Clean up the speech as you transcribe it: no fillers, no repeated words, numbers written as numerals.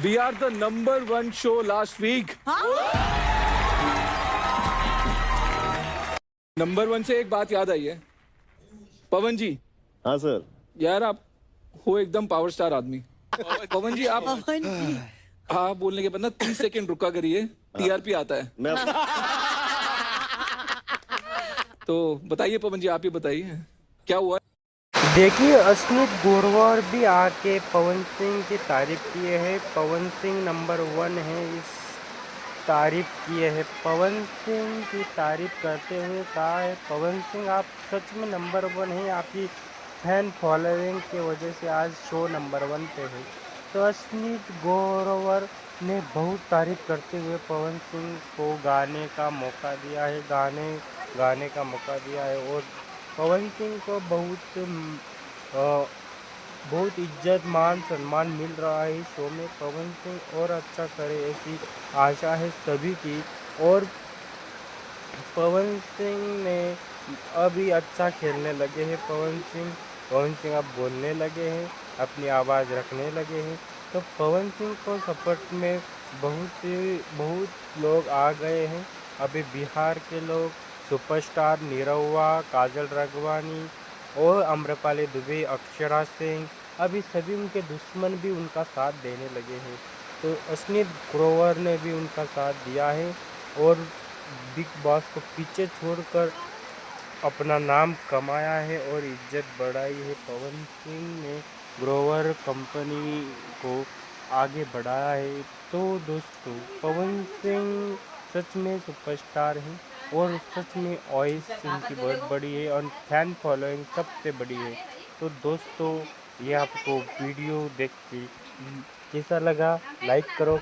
We are the #1 show last week. #1 से एक बात याद आई है पवन जी। हाँ सर। यार आप हो एकदम पावर स्टार आदमी। पवन जी आप बोलने के बाद ना 30 सेकंड रुका करिए, टीआरपी आता है। मैं तो बताइए पवन जी, आप ही बताइए क्या हुआ। देखिए अस्मित गोरवार भी आके पवन सिंह की तारीफ किए हैं। पवन सिंह #1 है, इस तारीफ किए हैं। पवन सिंह की तारीफ करते हुए कहा है, पवन सिंह आप सच में #1 हैं, आपकी फैन फॉलोइंग की वजह से आज शो #1 पे है। तो अस्मित गोरवार ने बहुत तारीफ करते हुए पवन सिंह को गाने का मौका दिया है, गाने का मौका दिया है। और पवन सिंह को बहुत इज्जत मान सम्मान मिल रहा है शो में। पवन सिंह और अच्छा करे ऐसी आशा है सभी की। और पवन सिंह ने अभी अच्छा खेलने लगे हैं। पवन सिंह अब बोलने लगे हैं, अपनी आवाज़ रखने लगे हैं। तो पवन सिंह को सपोर्ट में बहुत लोग आ गए हैं। अभी बिहार के लोग सुपरस्टार नीरवा, काजल राघवानी और आम्रपाली दुबे, अक्षरा सिंह, अभी सभी उनके दुश्मन भी उनका साथ देने लगे हैं। तो अस्मित ग्रोवर ने भी उनका साथ दिया है और बिग बॉस को पीछे छोड़कर अपना नाम कमाया है और इज्जत बढ़ाई है। पवन सिंह ने ग्रोवर कंपनी को आगे बढ़ाया है। तो दोस्तों पवन सिंह सच में सुपरस्टार हैं और सच में वॉइस इनकी बहुत बड़ी है और फैन फॉलोइंग सबसे बड़ी है। तो दोस्तों ये आपको वीडियो देख के कैसा लगा, लाइक करो।